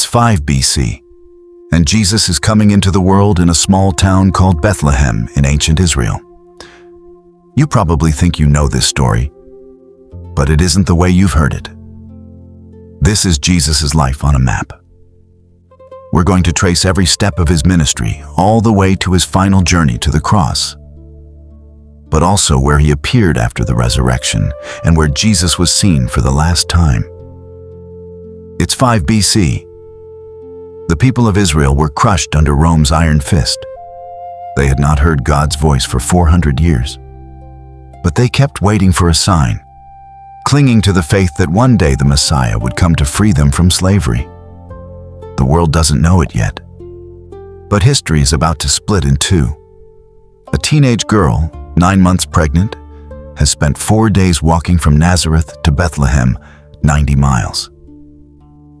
It's 5 BC, and Jesus is coming into the world in a small town called Bethlehem in ancient Israel. You probably think you know this story, but it isn't the way you've heard it. This is Jesus' life on a map. We're going to trace every step of his ministry, all the way to his final journey to the cross, but also where he appeared after the resurrection and where Jesus was seen for the last time. It's 5 BC. The people of Israel were crushed under Rome's iron fist. They had not heard God's voice for 400 years, but they kept waiting for a sign, clinging to the faith that one day the Messiah would come to free them from slavery. The world doesn't know it yet, but history is about to split in two. A teenage girl, 9 months pregnant, has spent 4 days walking from Nazareth to Bethlehem, 90 miles.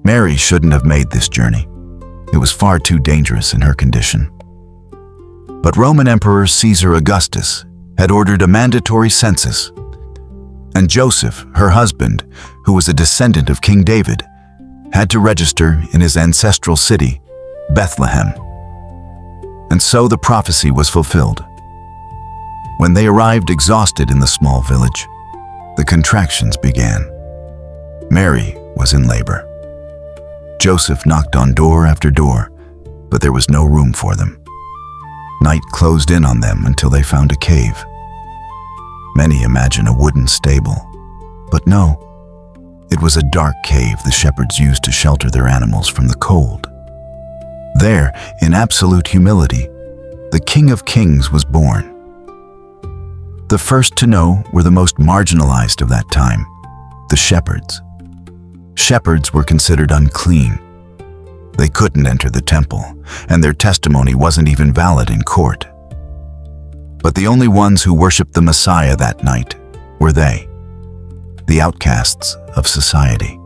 Mary shouldn't have made this journey. It was far too dangerous in her condition. But Roman Emperor Caesar Augustus had ordered a mandatory census, and Joseph, her husband, who was a descendant of King David, had to register in his ancestral city, Bethlehem. And so the prophecy was fulfilled. When they arrived exhausted in the small village, the contractions began. Mary was in labor. Joseph knocked on door after door, but there was no room for them. Night closed in on them until they found a cave. Many imagine a wooden stable, but no, it was a dark cave the shepherds used to shelter their animals from the cold. There, in absolute humility, the King of Kings was born. The first to know were the most marginalized of that time, the shepherds. Shepherds were considered unclean. They couldn't enter the temple, and their testimony wasn't even valid in court. But the only ones who worshiped the Messiah that night were they, the outcasts of society.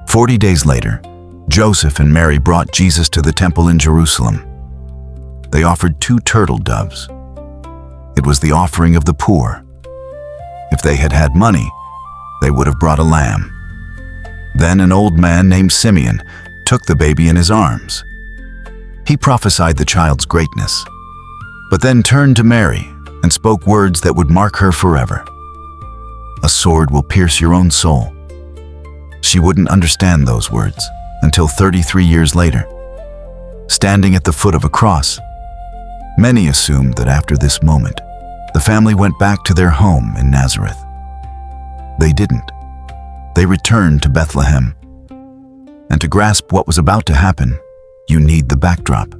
40 days later, Joseph and Mary brought Jesus to the temple in Jerusalem. They offered 2 turtle doves. It was the offering of the poor. If they had had money, they would have brought a lamb. Then an old man named Simeon took the baby in his arms. He prophesied the child's greatness, but then turned to Mary and spoke words that would mark her forever. A sword will pierce your own soul. She wouldn't understand those words until 33 years later. Standing at the foot of a cross, many assumed that after this moment, the family went back to their home in Nazareth. They didn't. They returned to Bethlehem. And to grasp what was about to happen, you need the backdrop.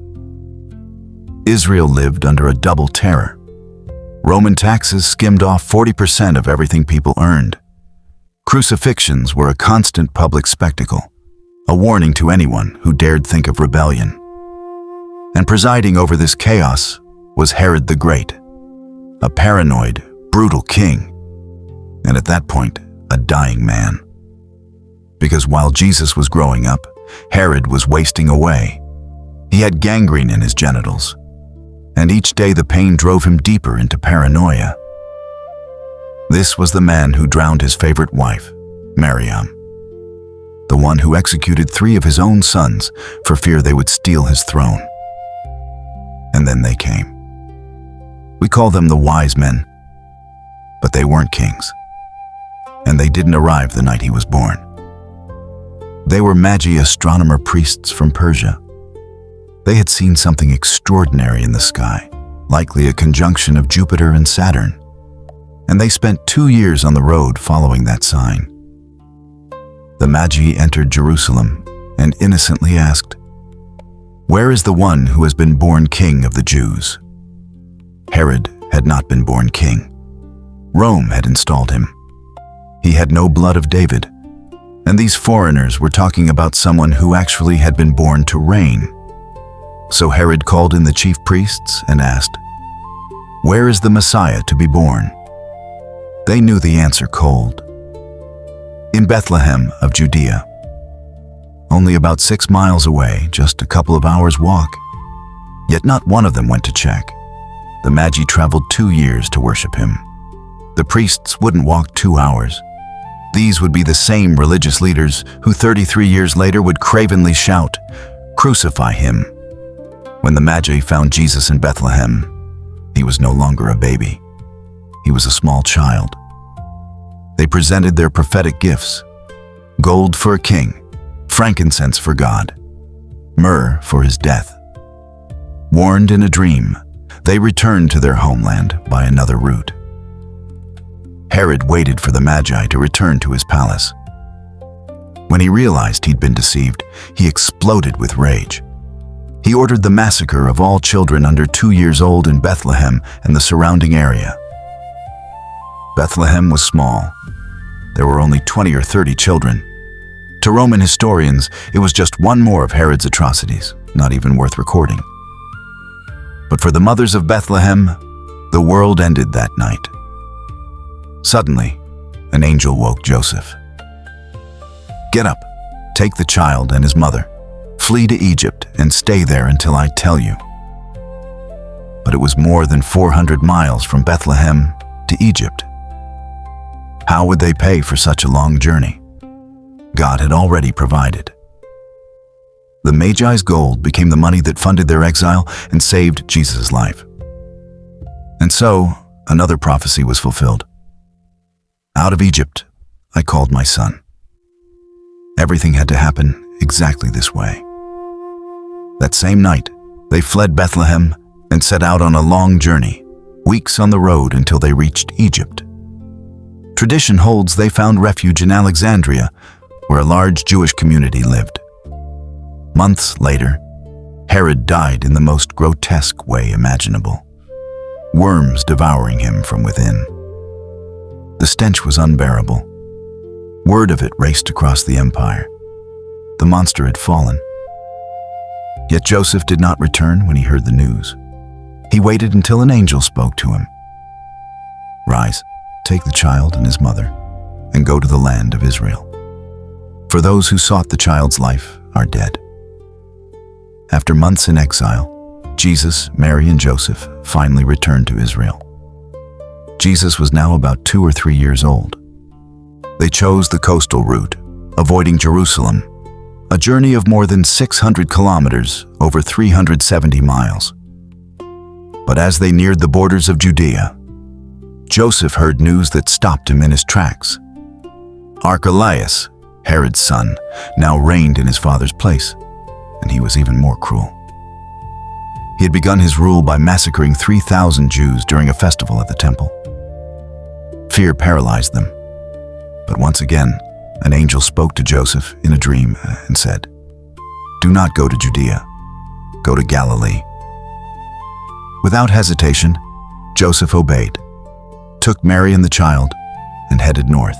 Israel lived under a double terror. Roman taxes skimmed off 40% of everything people earned. Crucifixions were a constant public spectacle, a warning to anyone who dared think of rebellion. And presiding over this chaos was Herod the Great, a paranoid, brutal king, and at that point, a dying man. Because while Jesus was growing up, Herod was wasting away. He had gangrene in his genitals, and each day the pain drove him deeper into paranoia. This was the man who drowned his favorite wife, Miriam, the one who executed 3 of his own sons for fear they would steal his throne. And then they came. We call them the wise men, but they weren't kings, and they didn't arrive the night he was born. They were Magi, astronomer priests from Persia. They had seen something extraordinary in the sky, likely a conjunction of Jupiter and Saturn, and they spent 2 years on the road following that sign. The Magi entered Jerusalem and innocently asked, "Where is the one who has been born king of the Jews?" Herod had not been born king. Rome had installed him. He had no blood of David, and these foreigners were talking about someone who actually had been born to reign. So Herod called in the chief priests and asked, "Where is the Messiah to be born?" They knew the answer cold. In Bethlehem of Judea, only about 6 miles away, just a couple of hours' walk. Yet not one of them went to check. The Magi traveled 2 years to worship him. The priests wouldn't walk 2 hours. These would be the same religious leaders who 33 years later would cravenly shout, "Crucify him." When the Magi found Jesus in Bethlehem, he was no longer a baby. He was a small child. They presented their prophetic gifts: gold for a king, frankincense for God, myrrh for his death. Warned in a dream, they returned to their homeland by another route. Herod waited for the Magi to return to his palace. When he realized he'd been deceived, he exploded with rage. He ordered the massacre of all children under 2 years old in Bethlehem and the surrounding area. Bethlehem was small. There were only 20 or 30 children. To Roman historians, it was just one more of Herod's atrocities, not even worth recording. But for the mothers of Bethlehem, the world ended that night. Suddenly, an angel woke Joseph. "Get up, take the child and his mother, flee to Egypt and stay there until I tell you." But it was more than 400 miles from Bethlehem to Egypt. How would they pay for such a long journey? God had already provided. The Magi's gold became the money that funded their exile and saved Jesus' life. And so, another prophecy was fulfilled. "Out of Egypt, I called my son." Everything had to happen exactly this way. That same night, they fled Bethlehem and set out on a long journey, weeks on the road until they reached Egypt. Tradition holds they found refuge in Alexandria, where a large Jewish community lived. Months later, Herod died in the most grotesque way imaginable, worms devouring him from within. The stench was unbearable. Word of it raced across the empire. The monster had fallen. Yet Joseph did not return when he heard the news. He waited until an angel spoke to him. "Rise, take the child and his mother, and go to the land of Israel. For those who sought the child's life are dead." After months in exile, Jesus, Mary, and Joseph finally returned to Israel. Jesus was now about 2 or 3 years old. They chose the coastal route, avoiding Jerusalem, a journey of more than 600 kilometers, over 370 miles. But as they neared the borders of Judea, Joseph heard news that stopped him in his tracks. Archelaus, Herod's son, now reigned in his father's place, and he was even more cruel. He had begun his rule by massacring 3,000 Jews during a festival at the temple. Fear paralyzed them. But once again, an angel spoke to Joseph in a dream and said, "Do not go to Judea. Go to Galilee." Without hesitation, Joseph obeyed, took Mary and the child, and headed north,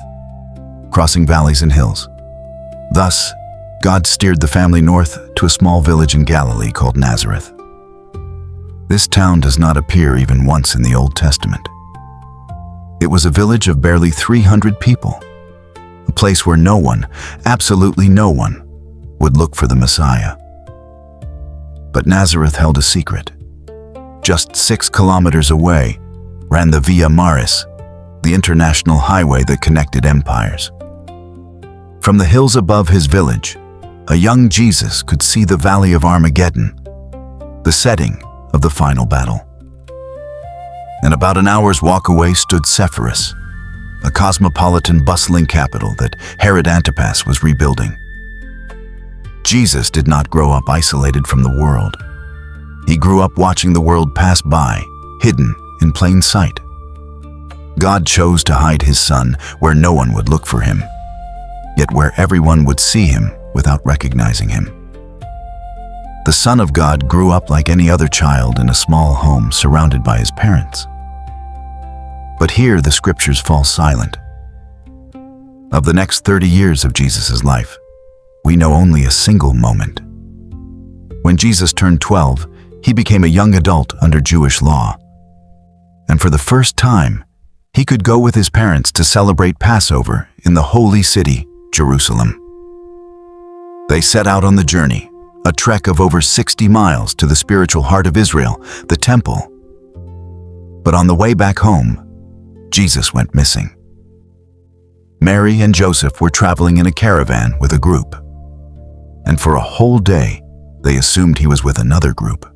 crossing valleys and hills. Thus, God steered the family north to a small village in Galilee called Nazareth. This town does not appear even once in the Old Testament. It was a village of barely 300 people, a place where no one, absolutely no one, would look for the Messiah. But Nazareth held a secret. Just 6 kilometers away ran the Via Maris, the international highway that connected empires. From the hills above his village, a young Jesus could see the Valley of Armageddon, the setting of the final battle. And about an hour's walk away stood Sepphoris, a cosmopolitan, bustling capital that Herod Antipas was rebuilding. Jesus did not grow up isolated from the world. He grew up watching the world pass by, hidden in plain sight. God chose to hide his son where no one would look for him, yet where everyone would see him without recognizing him. The Son of God grew up like any other child in a small home surrounded by his parents. But here the scriptures fall silent. Of the next 30 years of Jesus' life, we know only a single moment. When Jesus turned 12, he became a young adult under Jewish law. And for the first time, he could go with his parents to celebrate Passover in the holy city, Jerusalem. They set out on the journey, a trek of over 60 miles to the spiritual heart of Israel, the temple. But on the way back home, Jesus went missing. Mary and Joseph were traveling in a caravan with a group, and for a whole day, they assumed he was with another group.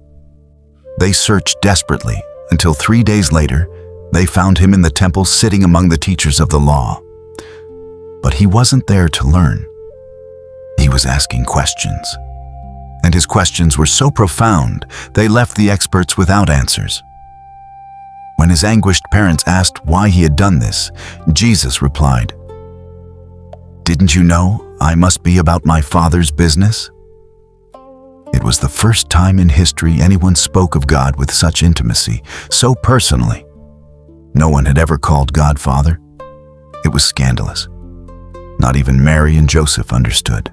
They searched desperately until 3 days later, they found him in the temple sitting among the teachers of the law. But he wasn't there to learn. He was asking questions. And his questions were so profound, they left the experts without answers. When his anguished parents asked why he had done this, Jesus replied, "Didn't you know I must be about my Father's business?" It was the first time in history anyone spoke of God with such intimacy, so personally. No one had ever called God Father. It was scandalous. Not even Mary and Joseph understood.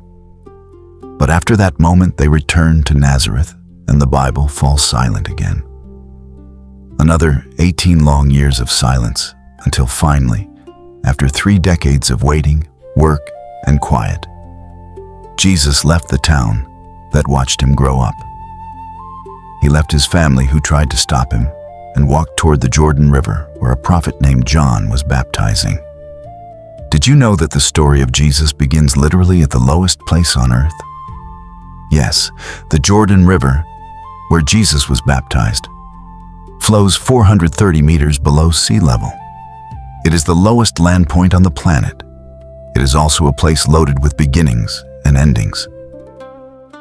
But after that moment, they returned to Nazareth, and the Bible falls silent again. Another 18 long years of silence, until finally, after 3 decades of waiting, work, and quiet, Jesus left the town that watched him grow up. He left his family who tried to stop him and walked toward the Jordan River where a prophet named John was baptizing. Did you know that the story of Jesus begins literally at the lowest place on earth? Yes, the Jordan River, where Jesus was baptized, flows 430 meters below sea level. It is the lowest land point on the planet. It is also a place loaded with beginnings and endings.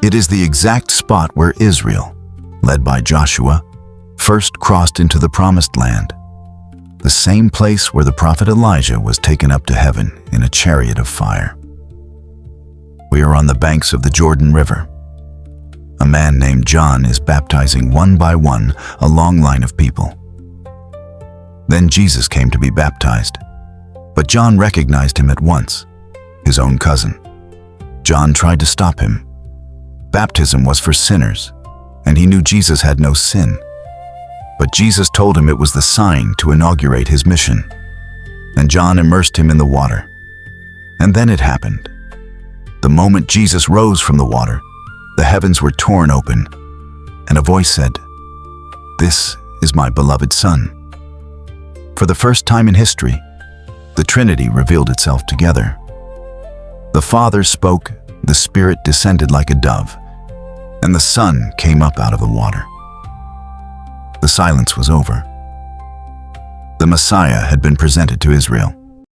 It is the exact spot where Israel, led by Joshua, first crossed into the Promised Land, the same place where the prophet Elijah was taken up to heaven in a chariot of fire. We are on the banks of the Jordan River. A man named John is baptizing one by one a long line of people. Then Jesus came to be baptized, but John recognized him at once, his own cousin. John tried to stop him. Baptism was for sinners, and he knew Jesus had no sin. But Jesus told him it was the sign to inaugurate his mission. And John immersed him in the water. And then it happened. The moment Jesus rose from the water, the heavens were torn open, and a voice said, "This is my beloved Son." For the first time in history, the Trinity revealed itself together. The Father spoke, the Spirit descended like a dove, and the Son came up out of the water. The silence was over. The Messiah had been presented to Israel.